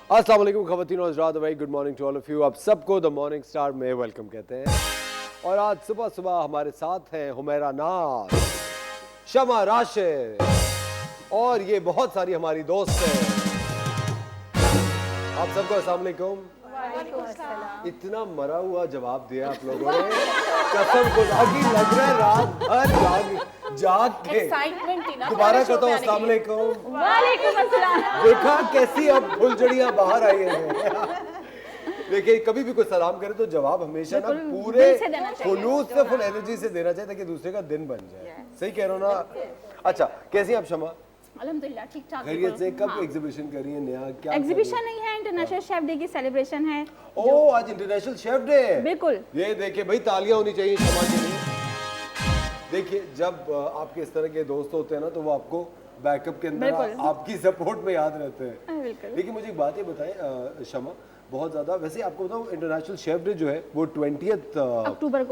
अस्सलाम वालेकुम ख़वातीन और हज़रात, very good morning to all of you. आप सबको द मॉर्निंग स्टार में वेलकम कहते हैं। और आज सुबह सुबह हमारे साथ हैं हुमैरा नाज, शमा राशिद और ये बहुत सारी हमारी दोस्त हैं। आप सबको अस्सलाम वालेकुम। इतना मरा हुआ जवाब दिया आप लोगों ने, कसम खुदा की लग रहा है रात भर जाग के। दोबारा कहता हूँ अस्सलाम वालेकुम। वालेकुम अस्सलाम। देखा कैसी अब फुलझड़ियां बाहर आई हैं। देखिए कभी भी कोई सलाम करे तो जवाब हमेशा ना पूरे खुलूस से, फुल एनर्जी से देना चाहिए ताकि दूसरे का दिन बन जाए। सही कह रहा हूँ ना? अच्छा, कैसी हैं आप शमा? अल्हम्दुलिल्लाह ठीक ठाक। खैरियत से? कब एग्जीबिशन कर रही है नया? क्या एग्जीबिशन नहीं है, इंटरनेशनल शेफ डे की सेलिब्रेशन है। ओह, आज इंटरनेशनल शेफ डे है। बिल्कुल। ये देखिए भाई, तालियां होनी चाहिए शमा के लिए। देखिए जब आपके इस तरह के दोस्त होते हैं ना तो वो आपको बैकअप के अंदर आपकी सपोर्ट में याद रहते हैं। लेकिन मुझे एक बात ये बताएं शमा, बहुत ज़्यादा वैसे आपको बताऊं, इंटरनेशनल शेफ डे जो है वो 20 अक्टूबर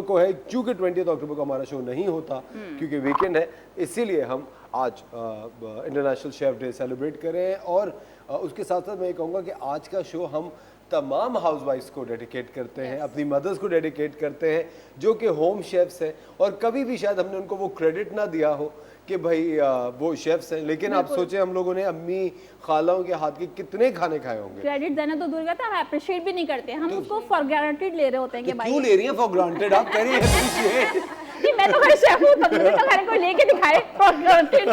को है। क्योंकि 20 अक्टूबर को हमारा शो नहीं होता क्योंकि वीकेंड है, इसीलिए हम आज इंटरनेशनल शेफ डे सेलिब्रेट करें। और उसके साथ साथ मैं ये कहूँगा कि आज का शो हम तमाम हाउसवाइफ्स को डेडिकेट करते हैं, अपनी मदर्स को डेडिकेट करते हैं जो कि होम शेफ्स हैं। और कभी भी शायद हमने उनको वो क्रेडिट ना दिया हो कि भाई वो शेफ्स हैं, लेकिन आप सोचें हम लोगों ने अम्मी खालाओं के हाथ के कितने खाने खाए होंगे। क्रेडिट देना तो दूर का था, हम अप्रिशिएट भी नहीं करते, हम उसको फॉर ग्रांटेड ले रहे होते हैं कि भाई। क्यों ले रही हैं फॉर ग्रांटेड? आप कह रही हैं अप्रिशिएट। नहीं, मैं तो घर शेफ हूं, तब मुझे तो खाने कोई लेके दिखाए फॉर ग्रांटेड।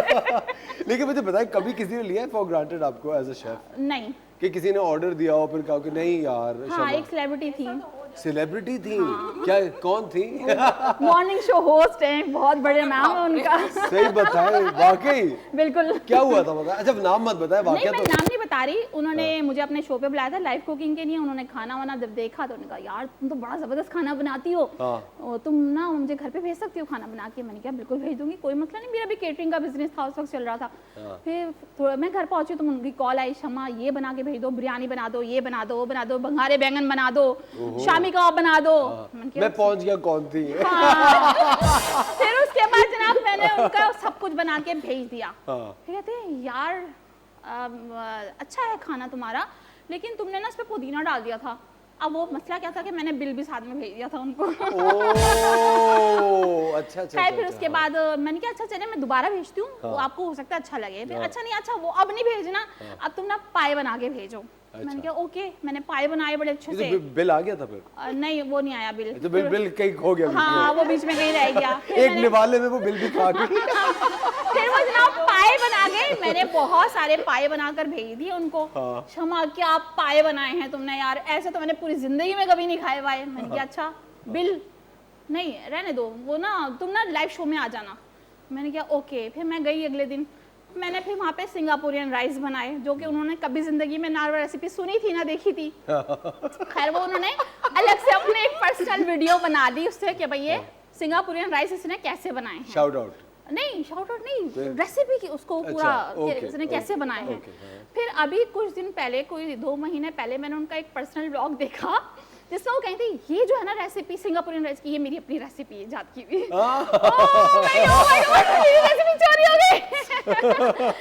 लेकिन मुझे बताएं, कभी किसी ने लिया है फॉर ग्रांटेड आपको एज अ शेफ? नहीं। कि किसी ने ऑर्डर दिया हो फिर कहा कि नहीं यार? हाँ, एक सेलिब्रिटी थी। सेलिब्रिटी थी? क्या, कौन थी? मॉर्निंग शो होस्ट हैं, बहुत बड़े नाम है उनका। सही बताए, वाकई? बिल्कुल। क्या हुआ था बताए? अच्छा नाम मत बताए, वाकई नहीं, मैं नाम नहीं बता रही। उन्होंने मुझे अपने शो पे बुलाया था लाइव कुकिंग के लिए। उन्होंने खाना वाना जब देखा तो उन्होंने कहा यार तुम तो बड़ा जबरदस्त खाना बनाती हो, तुम ना मुझे घर पे भेज सकती हो खाना बना के? मैंने कहा बिल्कुल भेज दूंगी, कोई मसला नहीं। मेरा भी केटरिंग का बिजनेस था, उस वक्त चल रहा था। फिर थोड़ा मैं घर पहुंची तो उनकी कॉल आई, शमा ये बना के भेज दो, बिरयानी बना दो, ये बना दो, वो बना दो, बंगारे बैंगन बना दो, शामी कबाब बना दो। मैं पहुंच गया कौन थी। फिर उसके बाद जनाब मैंने उनका सब कुछ बना के भेज दिया। फिर कहते हैं यार अच्छा है खाना तुम्हारा, लेकिन तुमने ना इस पे पुदीना डाल दिया था। अब वो मसला क्या था कि मैंने बिल भी साथ में भेज दिया था उनको। अच्छा। फिर उसके बाद मैंने कहा अच्छा चले मैं दोबारा भेजती हूँ, वो आपको हो सकता है अच्छा लगे। फिर अच्छा नहीं, अच्छा वो अब नहीं भेजना, अब तुम ना पाए बना के भेजो। मैंने कहा ओके, मैंने पाए बनाए बड़े अच्छे से। बिल आ गया था फिर? नहीं, वो नहीं आया बिल। तो बिल कहीं खो गया? हाँ, वो बीच में कहीं रह गया। एक निवाले में वो बिल भी खा गई। फिर वो जनाब पाए बना गए, मैंने बहुत सारे पाए बनाकर भेज दिए उनको। शमा क्या पाए बनाए हैं तुमने यार, ऐसे तो मैंने पूरी जिंदगी में कभी नहीं खाए पाए। मैंने कहा अच्छा बिल नहीं रहने दो, वो ना तुम ना लाइव शो में आ जाना। मैंने कहा ओके। फिर मैं गई अगले दिन, मैंने फिर वहाँ पे सिंगापुरियन राइस बनाए जो कि उन्होंने कभी जिंदगी में ना रेसिपी सुनी थी ना देखी थी। खैर वो उन्होंने अलग से अपने एक पर्सनल वीडियो बना दी उससे कि भाई ये सिंगापुरियन राइस इसने कैसे बनाए हैं। शाउट आउट नहीं, शाउट आउट नहीं, रेसिपी की उसको पूरा इसने कैसे बनाए हैं। फिर अभी कुछ दिन पहले, कोई 2 महीने पहले, मैंने उनका एक पर्सनल व्लॉग देखा जिसमें वो कहती ये जो है ना रेसिपी सिंगापुरियन राइस की, ये मेरी अपनी रेसिपी है जात की भी। रेसिपी चोरी हो गई।